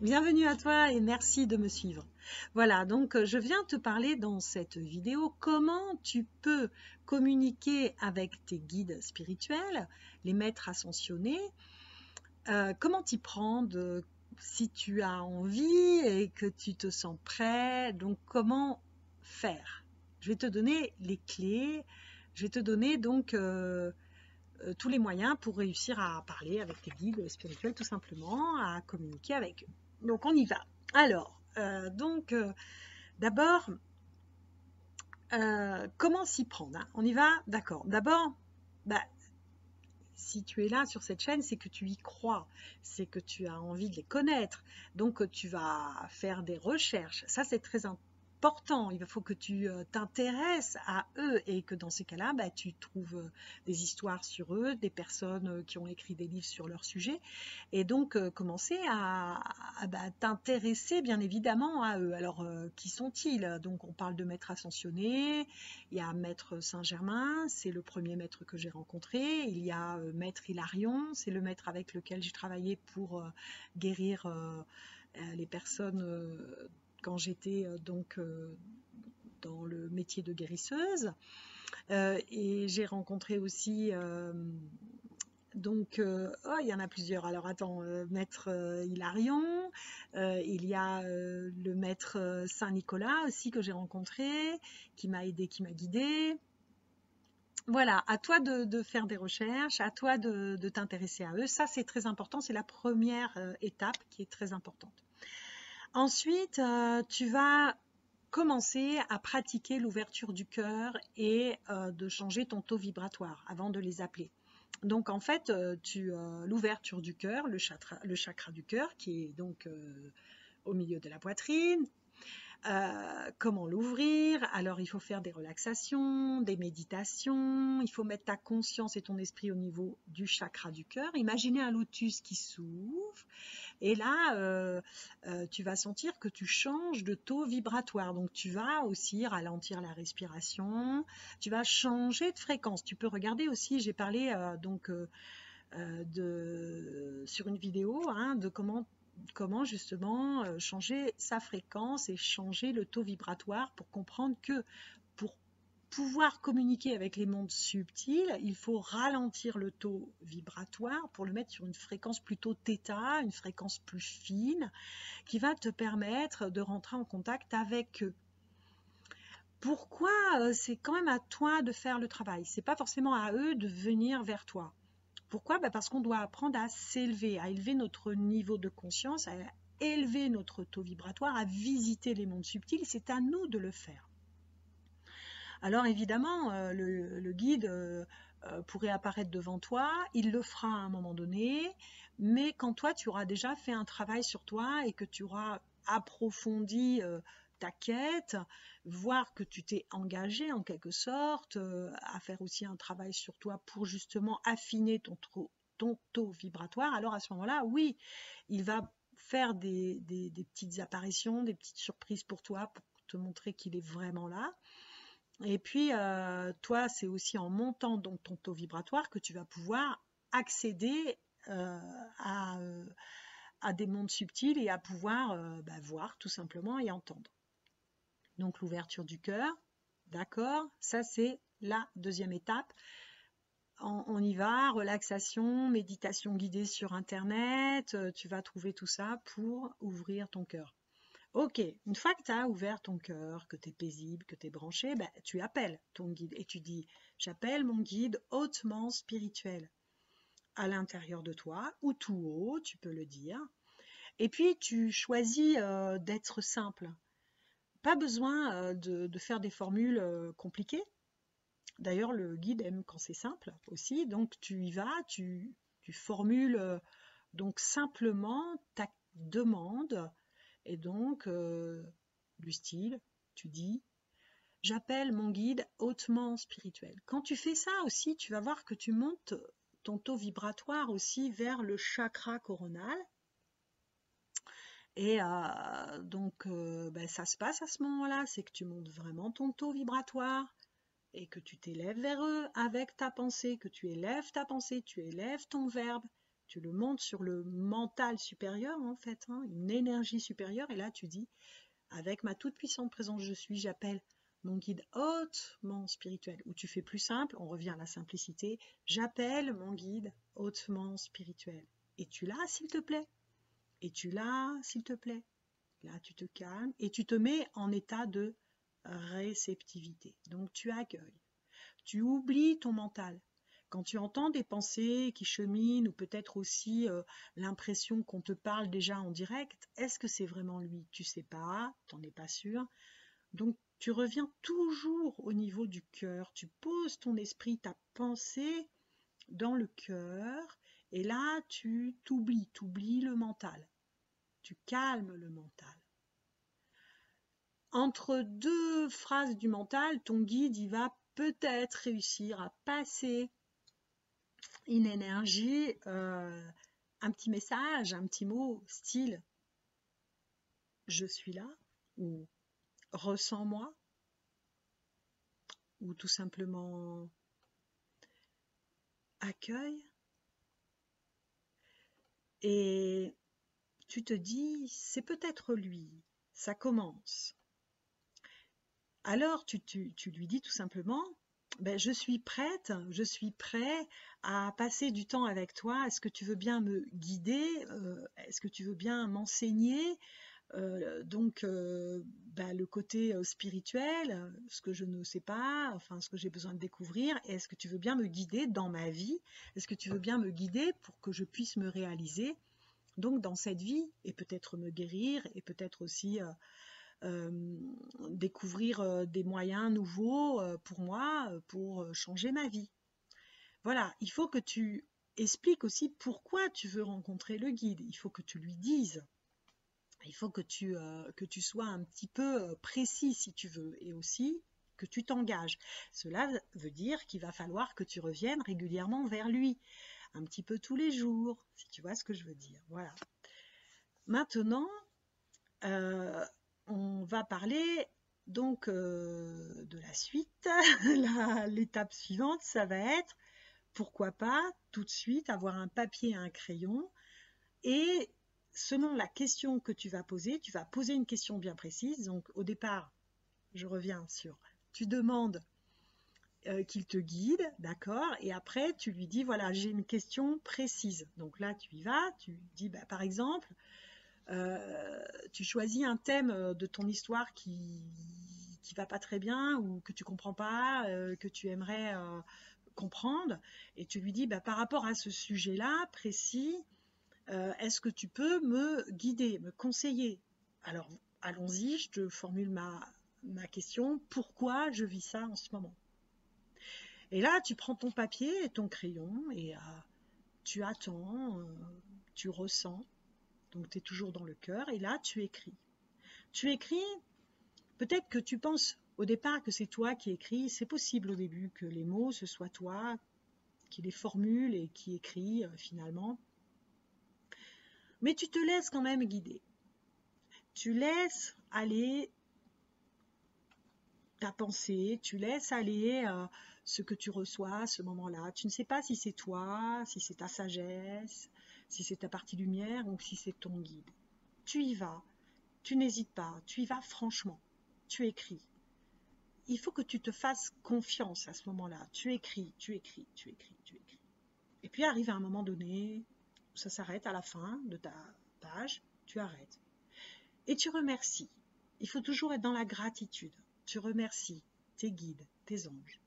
Bienvenue à toi et merci de me suivre. Voilà, donc je viens te parler dans cette vidéo comment tu peux communiquer avec tes guides spirituels, les maîtres ascensionnés, comment t'y prendre si tu as envie et que tu te sens prêt, donc comment faire. Je vais te donner les clés, je vais te donner donc tous les moyens pour réussir à parler avec tes guides spirituels tout simplement, à communiquer avec eux. Donc on y va. Alors, d'abord, comment s'y prendre, hein? On y va? D'accord. D'abord, bah, si tu es là sur cette chaîne, c'est que tu y crois, c'est que tu as envie de les connaître. Donc tu vas faire des recherches. Ça, c'est très important. Il faut que tu t'intéresses à eux et que dans ces cas-là, bah, tu trouves des histoires sur eux, des personnes qui ont écrit des livres sur leur sujet. Et donc commencer à t'intéresser bien évidemment à eux. Alors, qui sont-ils? Donc on parle de maîtres ascensionnés. Il y a Maître Saint-Germain, c'est le premier maître que j'ai rencontré. Il y a Maître Hilarion, c'est le maître avec lequel j'ai travaillé pour guérir les personnes quand j'étais dans le métier de guérisseuse. Et j'ai rencontré aussi il y en a plusieurs. Alors attends, maître Hilarion, il y a le maître Saint-Nicolas aussi que j'ai rencontré, qui m'a aidé, qui m'a guidé. Voilà, à toi de faire des recherches, à toi de t'intéresser à eux. Ça, c'est très important. C'est la première étape qui est très importante. Ensuite, tu vas commencer à pratiquer l'ouverture du cœur et de changer ton taux vibratoire avant de les appeler. Donc en fait, l'ouverture du cœur, le chakra du cœur qui est donc au milieu de la poitrine. Comment l'ouvrir? Alors il faut faire des relaxations, des méditations, il faut mettre ta conscience et ton esprit au niveau du chakra du cœur. Imaginez un lotus qui s'ouvre et là tu vas sentir que tu changes de taux vibratoire. Donc tu vas aussi ralentir la respiration, tu vas changer de fréquence. Tu peux regarder aussi, j'ai parlé sur une vidéo de comment justement changer sa fréquence et changer le taux vibratoire pour comprendre que pour pouvoir communiquer avec les mondes subtils, il faut ralentir le taux vibratoire pour le mettre sur une fréquence plutôt θ, une fréquence plus fine, qui va te permettre de rentrer en contact avec eux. Pourquoi c'est quand même à toi de faire le travail? C'est pas forcément à eux de venir vers toi. Pourquoi? Parce qu'on doit apprendre à s'élever, à élever notre niveau de conscience, à élever notre taux vibratoire, à visiter les mondes subtils. C'est à nous de le faire. Alors évidemment, le guide pourrait apparaître devant toi, il le fera à un moment donné, mais quand toi, tu auras déjà fait un travail sur toi et que tu auras approfondi ta quête, voir que tu t'es engagé en quelque sorte à faire aussi un travail sur toi pour justement affiner ton taux vibratoire, alors à ce moment-là, oui, il va faire des petites apparitions, des petites surprises pour toi, pour te montrer qu'il est vraiment là. Et puis, toi, c'est aussi en montant dans ton taux vibratoire que tu vas pouvoir accéder euh, à, euh, à des mondes subtils et à pouvoir voir tout simplement et entendre. Donc l'ouverture du cœur, d'accord, ça c'est la deuxième étape. On y va, relaxation, méditation guidée sur Internet, tu vas trouver tout ça pour ouvrir ton cœur. Ok, une fois que tu as ouvert ton cœur, que tu es paisible, que tu es branché, tu appelles ton guide et tu dis j'appelle mon guide hautement spirituel à l'intérieur de toi ou tout haut, tu peux le dire. Et puis tu choisis d'être simple. Pas besoin de faire des formules compliquées. D'ailleurs, le guide aime quand c'est simple aussi. Donc tu y vas, tu formules donc simplement ta demande et donc du style, tu dis j'appelle mon guide hautement spirituel. Quand tu fais ça aussi, tu vas voir que tu montes ton taux vibratoire aussi vers le chakra coronal. Et ça se passe à ce moment-là, c'est que tu montes vraiment ton taux vibratoire et que tu t'élèves vers eux avec ta pensée, que tu élèves ta pensée, tu élèves ton verbe, Tu le montes sur le mental supérieur, en fait, hein, une énergie supérieure. Et là, tu dis, avec ma toute puissante présence je suis, j'appelle mon guide hautement spirituel. Ou tu fais plus simple, on revient à la simplicité. J'appelle mon guide hautement spirituel. Et tu l'as, s'il te plaît. Et tu l'as, s'il te plaît. Là, tu te calmes et tu te mets en état de réceptivité. Donc, tu accueilles. Tu oublies ton mental. Quand tu entends des pensées qui cheminent ou peut-être aussi l'impression qu'on te parle déjà en direct, est-ce que c'est vraiment lui? Tu sais pas, tu n'en es pas sûr. Donc tu reviens toujours au niveau du cœur. Tu poses ton esprit, ta pensée dans le cœur et là tu t'oublies le mental. Tu calmes le mental. Entre deux phrases du mental, ton guide il va peut-être réussir à passer une énergie, un petit message, un petit mot, style je suis là, ou ressens-moi, ou tout simplement accueille. Et tu te dis, c'est peut-être lui, ça commence. Alors tu lui dis tout simplement, ben, je suis prête, je suis prêt à passer du temps avec toi. Est-ce que tu veux bien me guider? Est-ce que tu veux bien m'enseigner? Ben, le côté spirituel, ce que je ne sais pas, enfin ce que j'ai besoin de découvrir. Et est-ce que tu veux bien me guider dans ma vie? Est-ce que tu veux bien me guider pour que je puisse me réaliser donc dans cette vie et peut-être me guérir et peut-être aussi découvrir des moyens nouveaux pour moi, pour changer ma vie. Voilà, il faut que tu expliques aussi pourquoi tu veux rencontrer le guide. Il faut que tu lui dises. Il faut que tu sois un petit peu précis si tu veux et aussi que tu t'engages. Cela veut dire qu'il va falloir que tu reviennes régulièrement vers lui, un petit peu tous les jours, si tu vois ce que je veux dire. Voilà. Maintenant, on va parler donc de la suite. L'étape suivante, ça va être, pourquoi pas, tout de suite, avoir un papier et un crayon. Et selon la question que tu vas poser une question bien précise. Donc au départ, je reviens sur, tu demandes qu'il te guide, d'accord, et après tu lui dis, voilà, j'ai une question précise. Donc là, tu y vas, tu dis, bah, par exemple, tu choisis un thème de ton histoire qui va pas très bien ou que tu comprends pas, que tu aimerais comprendre, et tu lui dis, bah, par rapport à ce sujet-là précis, est-ce que tu peux me guider, me conseiller? Alors, allons-y, je te formule ma question. Pourquoi je vis ça en ce moment? Et là, tu prends ton papier et ton crayon et tu attends, tu ressens. Donc, tu es toujours dans le cœur et là, tu écris. Tu écris, peut-être que tu penses au départ que c'est toi qui écris. C'est possible au début que les mots, ce soit toi qui les formule et qui écrit finalement. Mais tu te laisses quand même guider. Tu laisses aller ta pensée, tu laisses aller ce que tu reçois à ce moment-là. Tu ne sais pas si c'est toi, si c'est ta sagesse, si c'est ta partie lumière ou si c'est ton guide. Tu y vas, tu n'hésites pas, tu y vas franchement, tu écris. Il faut que tu te fasses confiance à ce moment-là. Tu écris, tu écris, tu écris, tu écris. Et puis arrive à un moment donné, ça s'arrête à la fin de ta page, tu arrêtes. Et tu remercies. Il faut toujours être dans la gratitude. Tu remercies tes guides, tes anges,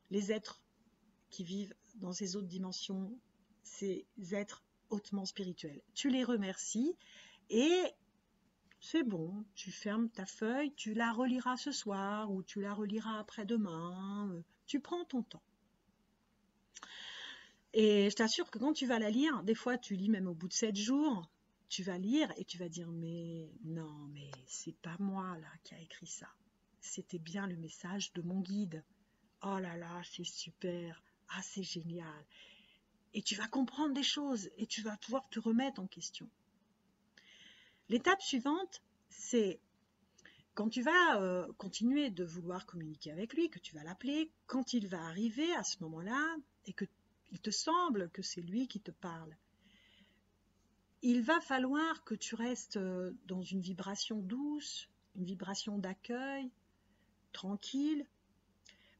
les êtres qui vivent dans ces autres dimensions, ces êtres hautement spirituels. Tu les remercies et c'est bon, tu fermes ta feuille, tu la reliras ce soir ou tu la reliras après-demain, tu prends ton temps. Et je t'assure que quand tu vas la lire, des fois tu lis même au bout de 7 jours, tu vas lire et tu vas dire mais non, mais c'est pas moi là qui a écrit ça. C'était bien le message de mon guide. Oh là là, c'est super. Ah, c'est génial. Et tu vas comprendre des choses et tu vas pouvoir te remettre en question. L'étape suivante, c'est quand tu vas continuer de vouloir communiquer avec lui, que tu vas l'appeler, quand il va arriver à ce moment-là et qu'il te semble que c'est lui qui te parle, il va falloir que tu restes dans une vibration douce, une vibration d'accueil, tranquille,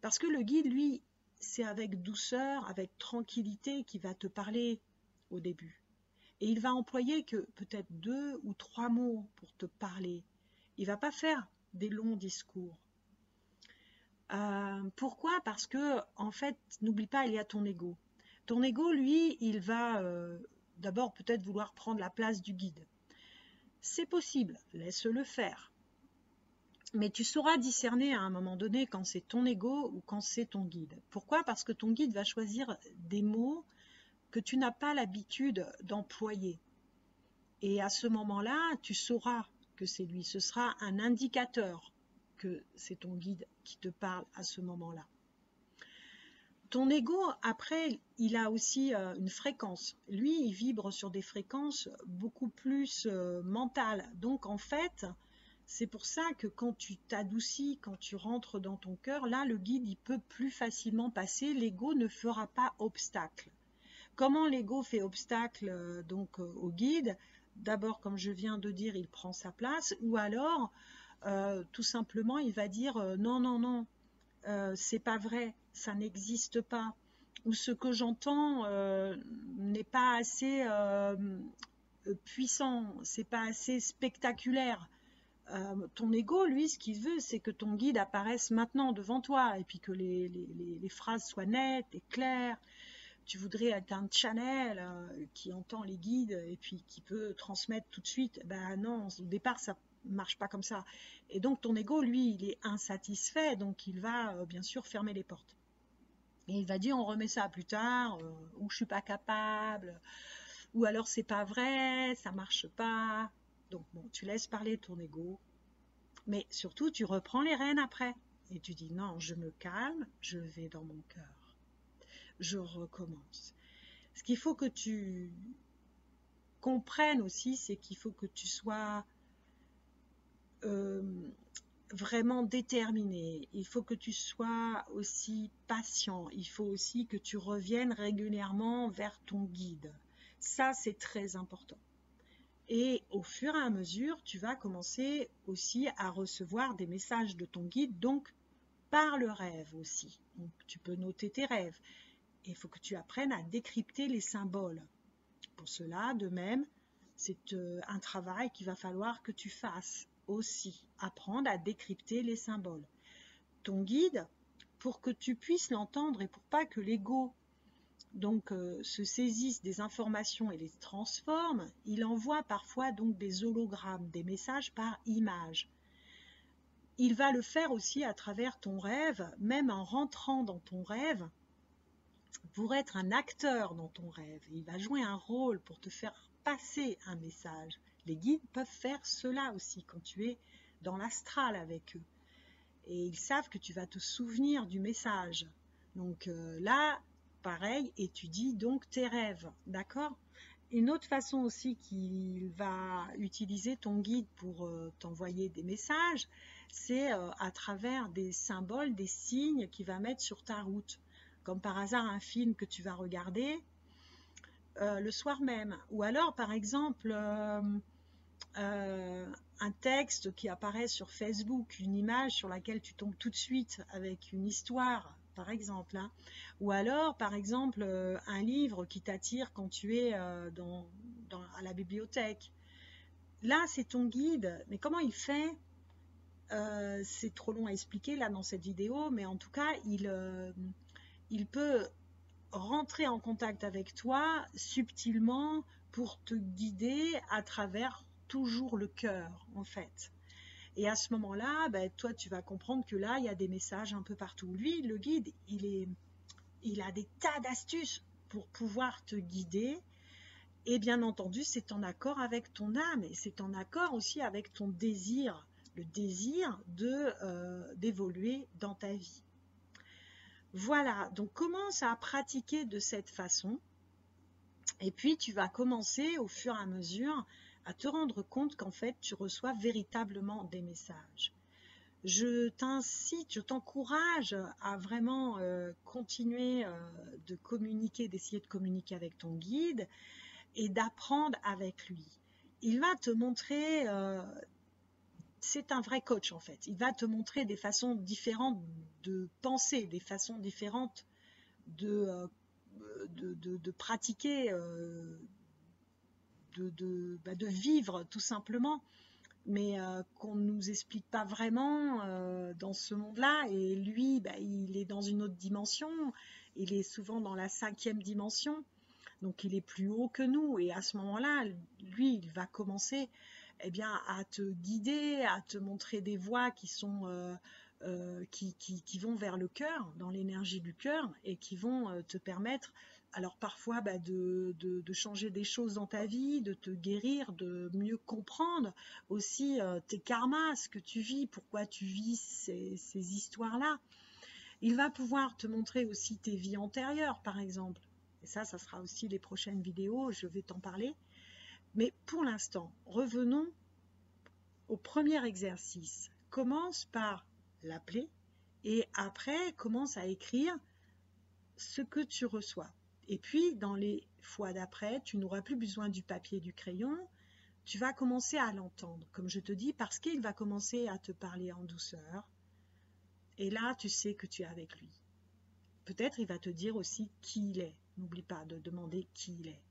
parce que le guide, lui, c'est avec douceur, avec tranquillité qu'il va te parler au début. Et il va employer que peut-être 2 ou 3 mots pour te parler. Il ne va pas faire des longs discours. Pourquoi? Parce que, en fait, n'oublie pas, il y a ton ego. Ton ego, lui, il va d'abord peut-être vouloir prendre la place du guide. C'est possible, laisse-le faire. Mais tu sauras discerner à un moment donné quand c'est ton ego ou quand c'est ton guide. Pourquoi? Parce que ton guide va choisir des mots que tu n'as pas l'habitude d'employer. Et à ce moment-là, tu sauras que c'est lui. Ce sera un indicateur que c'est ton guide qui te parle à ce moment-là. Ton ego, après, il a aussi une fréquence. Lui, il vibre sur des fréquences beaucoup plus mentales. Donc, en fait, c'est pour ça que quand tu t'adoucis, quand tu rentres dans ton cœur, là, le guide, il peut plus facilement passer. L'ego ne fera pas obstacle. Comment l'ego fait obstacle au guide? D'abord, comme je viens de dire, il prend sa place. Ou alors, tout simplement, il va dire non, non, non. C'est pas vrai, ça n'existe pas, ou ce que j'entends n'est pas assez puissant, c'est pas assez spectaculaire. Ton ego, lui, ce qu'il veut, c'est que ton guide apparaisse maintenant devant toi, et puis que les phrases soient nettes et claires. Tu voudrais être un channel qui entend les guides et puis qui peut transmettre tout de suite. Ben non, au départ, ça marche pas comme ça. Et donc ton ego, lui, il est insatisfait, donc il va bien sûr fermer les portes. Et il va dire on remet ça plus tard, ou je suis pas capable, ou alors c'est pas vrai, ça marche pas. Donc bon, tu laisses parler ton ego, mais surtout tu reprends les rênes après. Et tu dis non, je me calme, je vais dans mon cœur, je recommence. Ce qu'il faut que tu comprennes aussi, c'est qu'il faut que tu sois vraiment déterminé. Il faut que tu sois aussi patient. Il faut aussi que tu reviennes régulièrement vers ton guide. Ça, c'est très important. Et au fur et à mesure, tu vas commencer aussi à recevoir des messages de ton guide, donc par le rêve aussi. Donc, tu peux noter tes rêves. Et il faut que tu apprennes à décrypter les symboles. Pour cela, de même, c'est un travail qu'il va falloir que tu fasses aussi, apprendre à décrypter les symboles. Ton guide, pour que tu puisses l'entendre et pour pas que l'ego se saisisse des informations et les transforme, il envoie parfois donc des hologrammes, des messages par image. Il va le faire aussi à travers ton rêve, même en rentrant dans ton rêve, pour être un acteur dans ton rêve. Il va jouer un rôle pour te faire passer un message. Les guides peuvent faire cela aussi quand tu es dans l'astral avec eux. Et ils savent que tu vas te souvenir du message. Donc là, pareil, étudie donc tes rêves, d'accord? Une autre façon aussi qu'il va utiliser ton guide pour t'envoyer des messages, c'est à travers des symboles, des signes qu'il va mettre sur ta route. Comme par hasard un film que tu vas regarder le soir même. Ou alors par exemple un texte qui apparaît sur Facebook, une image sur laquelle tu tombes tout de suite avec une histoire par exemple. Hein. Ou alors par exemple un livre qui t'attire quand tu es à la bibliothèque. Là c'est ton guide, mais comment il fait? C'est trop long à expliquer là dans cette vidéo, mais en tout cas il peut rentrer en contact avec toi subtilement pour te guider à travers toujours le cœur en fait. Et à ce moment-là, ben, toi tu vas comprendre que là il y a des messages un peu partout. Lui, le guide, il a des tas d'astuces pour pouvoir te guider. Et bien entendu, c'est en accord avec ton âme et c'est en accord aussi avec ton désir, le désir d'évoluer dans ta vie. Voilà, donc commence à pratiquer de cette façon et puis tu vas commencer au fur et à mesure à te rendre compte qu'en fait tu reçois véritablement des messages. Je t'incite, je t'encourage à vraiment continuer de communiquer, d'essayer de communiquer avec ton guide et d'apprendre avec lui. Il va te montrer, c'est un vrai coach en fait, il va te montrer des façons différentes de penser, des façons différentes de, de pratiquer, de vivre tout simplement, mais qu'on ne nous explique pas vraiment dans ce monde-là. Et lui, il est dans une autre dimension, il est souvent dans la 5e dimension, donc il est plus haut que nous. Et à ce moment-là, lui, il va commencer à te guider, à te montrer des voies qui sont... qui vont vers le cœur, dans l'énergie du cœur, et qui vont te permettre, alors parfois de changer des choses dans ta vie, de te guérir, de mieux comprendre aussi tes karmas, ce que tu vis, pourquoi tu vis ces histoires-là. Il va pouvoir te montrer aussi tes vies antérieures, par exemple. Et ça sera aussi les prochaines vidéos, je vais t'en parler. Mais pour l'instant, revenons au premier exercice. Commence par l'appeler et après commence à écrire ce que tu reçois. Et puis dans les fois d'après, tu n'auras plus besoin du papier et du crayon, tu vas commencer à l'entendre, comme je te dis, parce qu'il va commencer à te parler en douceur. Et là, tu sais que tu es avec lui. Peut-être il va te dire aussi qui il est. N'oublie pas de demander qui il est.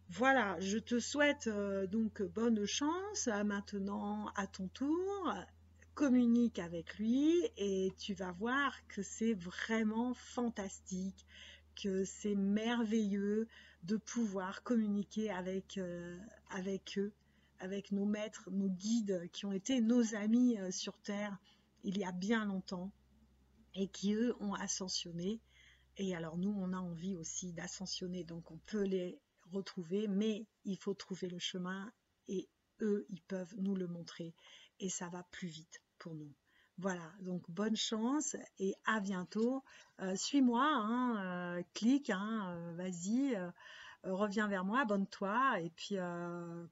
Voilà, je te souhaite donc bonne chance. Maintenant, à ton tour, communique avec lui et tu vas voir que c'est vraiment fantastique, que c'est merveilleux de pouvoir communiquer avec eux, avec nos maîtres, nos guides qui ont été nos amis sur Terre il y a bien longtemps et qui, eux, ont ascensionné. Et alors nous, on a envie aussi d'ascensionner, donc on peut les retrouver, mais il faut trouver le chemin et eux, ils peuvent nous le montrer et ça va plus vite pour nous. Voilà, donc bonne chance et à bientôt. Suis-moi, hein, clique, hein, vas-y, reviens vers moi, abonne-toi et puis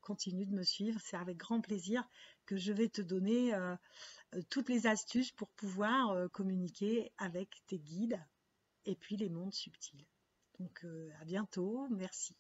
continue de me suivre. C'est avec grand plaisir que je vais te donner toutes les astuces pour pouvoir communiquer avec tes guides et puis les mondes subtils. Donc à bientôt, merci.